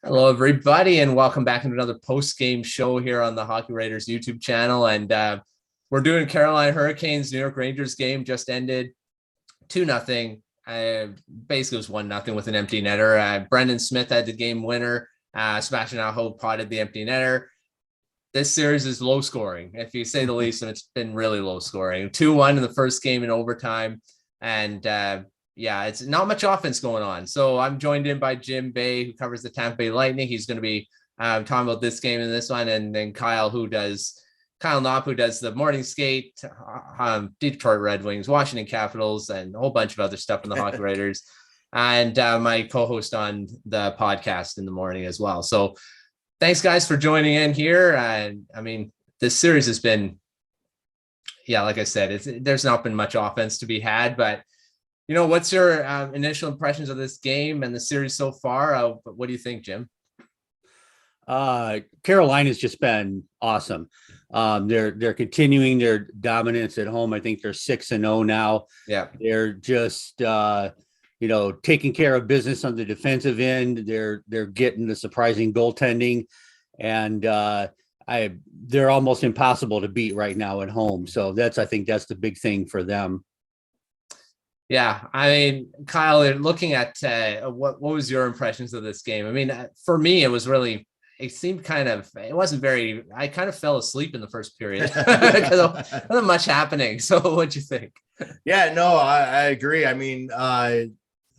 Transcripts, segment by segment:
Hello, everybody, and welcome back to another post-game show here on the Hockey Writers YouTube channel. And we're doing Carolina Hurricanes, New York Rangers game just ended 2-0. Basically, it was 1-0 with an empty netter. Brendan Smith had the game winner. Sebastian Aho potted the empty netter. This series is low scoring, if you say the least, and it's been really low scoring. 2-1 in the first game in overtime. And it's not much offense going on. So I'm joined in by Jim Bay, who covers the Tampa Bay Lightning. He's going to be talking about this game and this one. And then Kyle Knopp, who does the morning skate, Detroit Red Wings, Washington Capitals, and a whole bunch of other stuff in the Hockey Writers. And my co-host on the podcast in the morning as well. So thanks, guys, for joining in here. And this series has been, like I said, there's not been much offense to be had, but what's your initial impressions of this game and the series so far? What do you think, Jim? Carolina's just been awesome. They're continuing their dominance at home. I think they're 6-0 now. Yeah, they're just taking care of business on the defensive end. They're getting the surprising goaltending, and they're almost impossible to beat right now at home. So I think that's the big thing for them. Yeah, Kyle, looking at what was your impressions of this game? For me, it wasn't very, I kind of fell asleep in the first period because there wasn't much happening. So what'd you think? Yeah, no, I agree.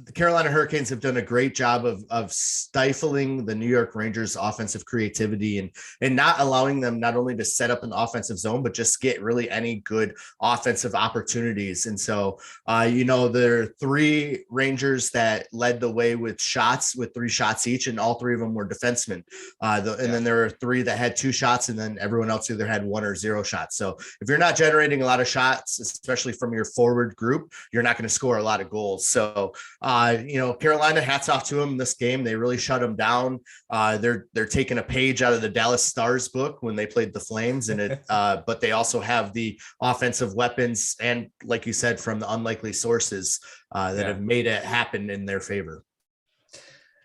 The Carolina Hurricanes have done a great job of stifling the New York Rangers offensive creativity and not allowing them not only to set up an offensive zone, but just get really any good offensive opportunities. And so, there are three Rangers that led the way with 3 shots each, and all three of them were defensemen. Then there are 3 that had 2 shots, and then everyone else either had 1 or 0 shots. So if you're not generating a lot of shots, especially from your forward group, you're not going to score a lot of goals. So, Carolina, hats off to them in this game. They really shut them down. They're taking a page out of the Dallas Stars book when they played the Flames, but they also have the offensive weapons and, like you said, from the unlikely sources that have made it happen in their favor.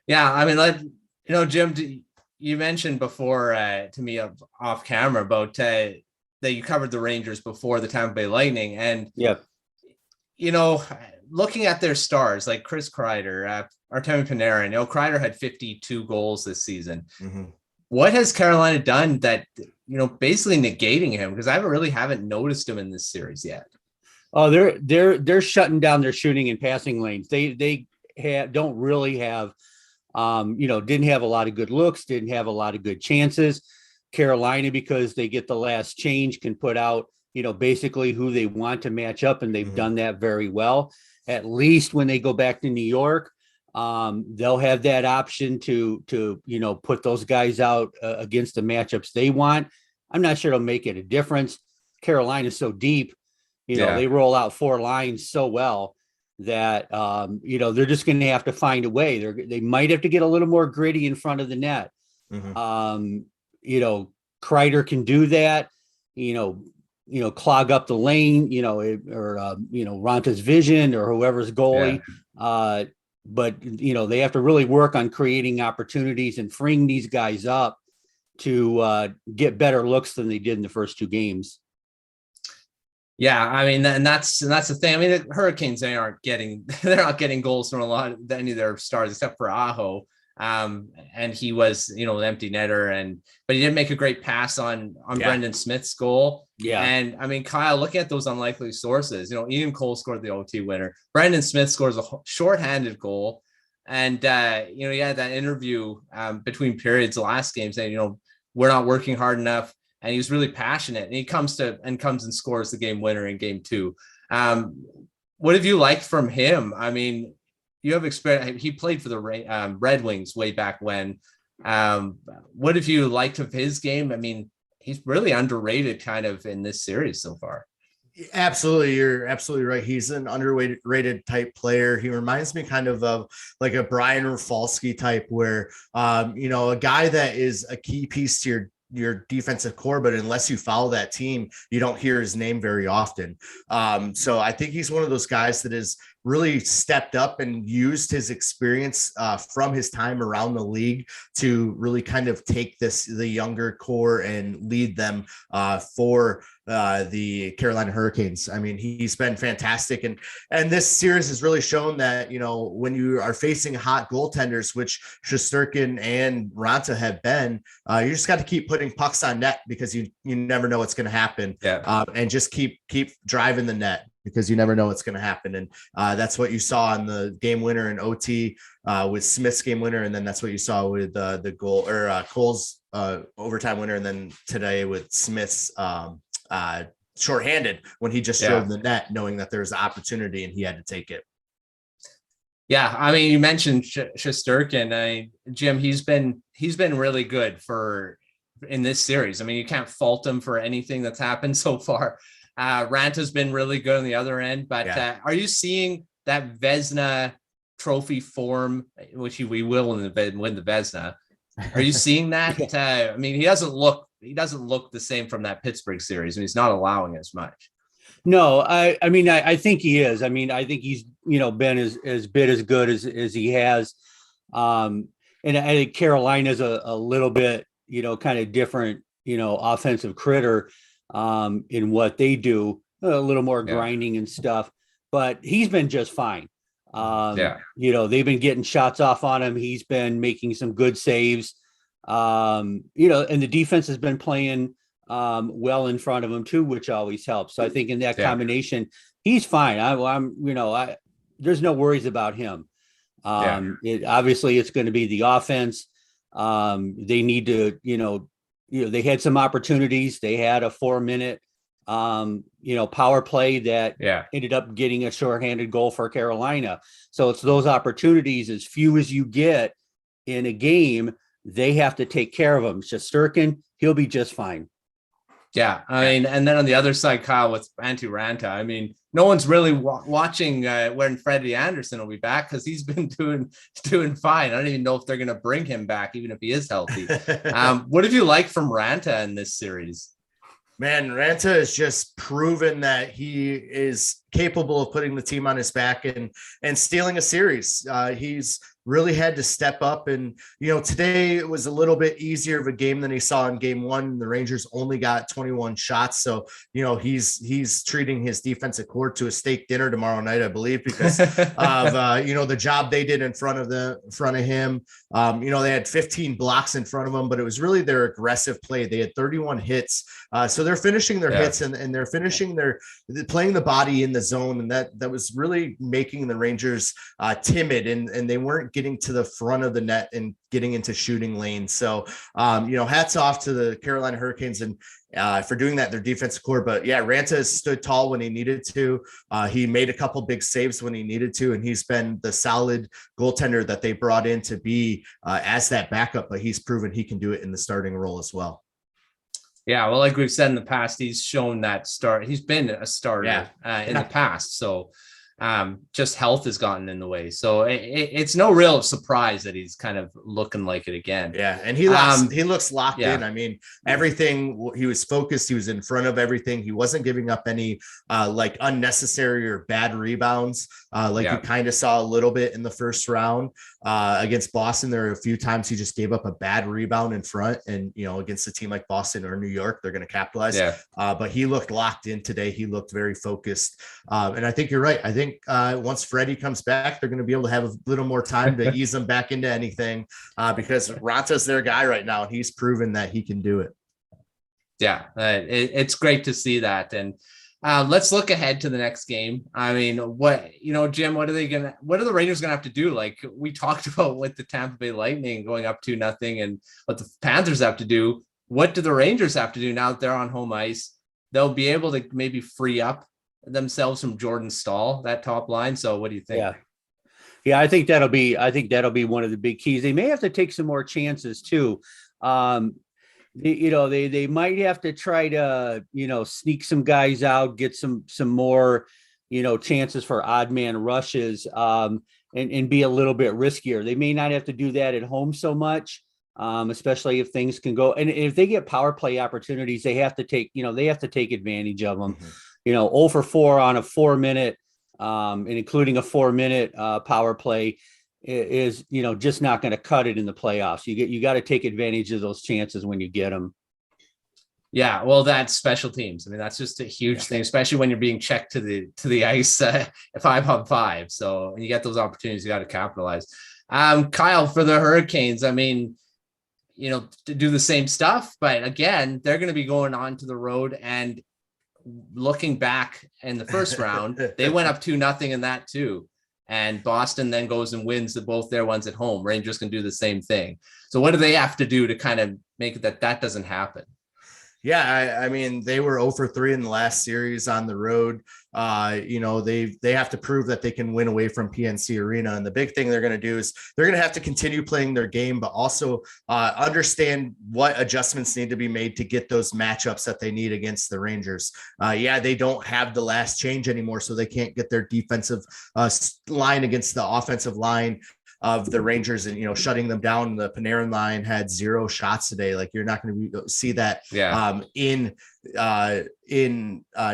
Yeah, Jim, you mentioned before to me off camera about that you covered the Rangers before the Tampa Bay Lightning, and looking at their stars like Chris Kreider, Artemi Panarin, Kreider had 52 goals this season. Mm-hmm. What has Carolina done that, basically negating him? Because I haven't noticed him in this series yet. Oh, they're shutting down their shooting and passing lanes. They don't really have, didn't have a lot of good looks, didn't have a lot of good chances. Carolina, because they get the last change, can put out, basically who they want to match up, and they've done that very well. At least when they go back to New York, they'll have that option to put those guys out against the matchups they want. I'm not sure it'll make it a difference. Carolina's so deep, they roll out 4 lines so well that they're just going to have to find a way. They might have to get a little more gritty in front of the net. Kreider can do that. Clog up the lane, or Ronta's vision or whoever's goalie. Yeah. But they have to really work on creating opportunities and freeing these guys up to get better looks than they did in the first 2 games. Yeah, and that's the thing. The Hurricanes, they're not getting goals from any of their stars except for Aho. And he was, an empty netter, but he didn't make a great pass on Brendan Smith's goal. Yeah. And Kyle, looking at those unlikely sources, Ian Cole scored the OT winner. Brendan Smith scores a shorthanded goal. And, he had that interview between periods the last game saying, we're not working hard enough. And he was really passionate, and he comes and scores the game winner in game 2. What have you liked from him? You have experience. He played for the Red Wings way back when. What have you liked of his game? He's really underrated kind of in this series so far. Absolutely. You're absolutely right. He's an underrated type player. He reminds me kind of like a Brian Rafalski type where, a guy that is a key piece to your defensive core, but unless you follow that team, you don't hear his name very often. So I think he's one of those guys that is really stepped up and used his experience from his time around the league to really kind of take the younger core and lead them for the Carolina Hurricanes. I mean, he's been fantastic. And this series has really shown that, when you are facing hot goaltenders, which Shesterkin and Raanta have been, you just got to keep putting pucks on net, because you never know what's going to happen. And just keep driving the net, because you never know what's going to happen. And that's what you saw in the game winner in OT with Smith's game winner. And then that's what you saw with the goal, or Cole's overtime winner. And then today with Smith's shorthanded, when he just drove the net, knowing that there's an opportunity and he had to take it. Yeah, I mean, you mentioned Shesterkin. Jim, he's been really good in this series. I mean, you can't fault him for anything that's happened so far. Ranta's been really good on the other end, but are you seeing that Vezina trophy form, which we will win the Vezina? Are you seeing that? I mean, he doesn't look the same from that Pittsburgh series, and he's not allowing as much. No, I mean, I think he is. I mean, I think he's, been as good as he has. And I think Carolina's a little bit, kind of different, offensive critter in what they do, a little more grinding and stuff, but he's been just fine. They've been getting shots off on him. He's been making some good saves. And the defense has been playing well in front of him too, which always helps. So I think in that combination, he's fine. There's no worries about him. Obviously it's going to be the offense. They need to, they had some opportunities. They had a 4-minute, power play that ended up getting a shorthanded goal for Carolina. So it's those opportunities, as few as you get in a game, they have to take care of them. Shesterkin, he'll be just fine. Yeah, I mean, and then on the other side, Kyle, with Antti Raanta, I mean, no one's really watching when Freddie Anderson will be back, because he's been doing fine. I don't even know if they're going to bring him back, even if he is healthy. What have you liked from Raanta in this series? Man, Raanta has just proven that he is capable of putting the team on his back and stealing a series. He's really had to step up, and today it was a little bit easier of a game than he saw in game one. The Rangers only got 21 shots, so he's treating his defensive core to a steak dinner tomorrow night, I believe, because of the job they did in front of him. They had 15 blocks in front of him, but it was really their aggressive play. They had 31 hits, so they're finishing their hits, and they're finishing playing the body in the zone, and that was really making the Rangers timid, and they weren't getting to the front of the net and getting into shooting lanes. So, hats off to the Carolina Hurricanes and for doing that, their defensive core. But Raanta has stood tall when he needed to. He made a couple big saves when he needed to, and he's been the solid goaltender that they brought in to be as that backup, but he's proven he can do it in the starting role as well. Yeah, well, like we've said in the past, he's shown that he's been a starter in the past. So just health has gotten in the way. So it's no real surprise that he's kind of looking like it again. Yeah. And he looks locked in. I mean, everything, he was focused. He was in front of everything. He wasn't giving up any like unnecessary or bad rebounds. You kind of saw a little bit in the first round against Boston. There are a few times he just gave up a bad rebound in front, and, against a team like Boston or New York, they're going to capitalize. But he looked locked in today. He looked very focused. And I think you're right. I think once Freddie comes back, they're going to be able to have a little more time to ease them back into anything because Ranta's their guy right now, and he's proven that he can do it. Yeah, it's great to see that. And let's look ahead to the next game. I mean, Jim, what are the Rangers going to have to do? Like we talked about with the Tampa Bay Lightning going up 2-0 and what the Panthers have to do. What do the Rangers have to do now that they're on home ice? They'll be able to maybe free up themselves from Jordan Staal, that top line. So what do you think? Yeah, I think that'll be one of the big keys. They may have to take some more chances too. They might have to try to, sneak some guys out, get some more, chances for odd man rushes, and be a little bit riskier. They may not have to do that at home so much, especially if things can go. And if they get power play opportunities, they have to take advantage of them. 0 for 4 on a 4-minute, and including a 4-minute power play is, just not going to cut it in the playoffs. You got to take advantage of those chances when you get them. Yeah, well, that's special teams. I mean, that's just a huge thing, especially when you're being checked to the ice 5-on-5. So when you get those opportunities, you got to capitalize. Kyle, for the Hurricanes, I mean, to do the same stuff, but again, they're going to be going on to the road, and looking back in the first round, they went up 2-0 in that too. And Boston then goes and wins both their ones at home. Rangers can do the same thing. So what do they have to do to kind of make it that doesn't happen? Yeah, I mean, they were 0-3 in the last series on the road. They have to prove that they can win away from PNC Arena. And the big thing they're going to do is they're going to have to continue playing their game, but also understand what adjustments need to be made to get those matchups that they need against the Rangers. They don't have the last change anymore, so they can't get their defensive line against the offensive line of the Rangers, and shutting them down. The Panarin line had 0 shots today. Like, you're not going to see that in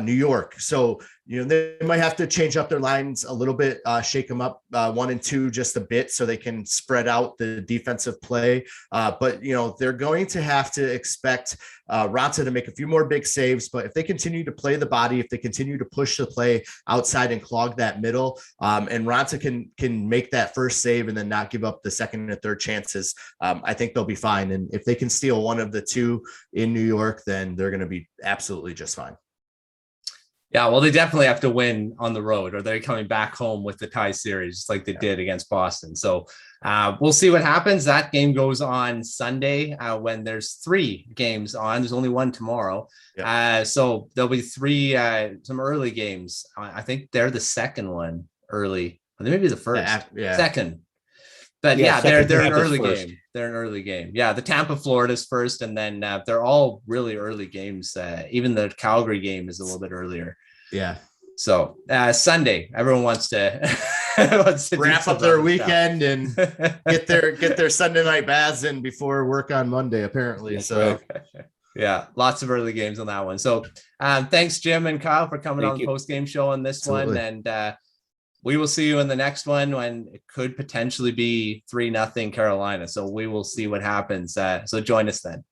New York. So they might have to change up their lines a little bit, shake them up 1 and 2 just a bit so they can spread out the defensive play. But they're going to have to expect Raanta to make a few more big saves. But if they continue to play the body, if they continue to push the play outside and clog that middle, and Raanta can make that first save and then not give up the second and third chances, I think they'll be fine. And if they can steal one of the 2 in New York, then they're going to be absolutely just fine. Yeah, well, they definitely have to win on the road, or they're coming back home with the tie series, just like they did against Boston. So we'll see what happens. That game goes on Sunday when there's 3 games on. There's only 1 tomorrow. So there'll be 3, some early games. I think they're the second one early. Or they may be the first. Second. But they're an early game. They're an early game. Yeah, the Tampa, Florida's first, and then they're all really early games. Even the Calgary game is a little bit earlier. Yeah. So Sunday, everyone wants to wrap up their weekend and get their Sunday night baths in before work on Monday, apparently. That's right. Yeah, lots of early games on that one. So thanks, Jim and Kyle, for coming on the post-game show on this one. And we will see you in the next one when it could potentially be 3-0 Carolina. So we will see what happens. So join us then.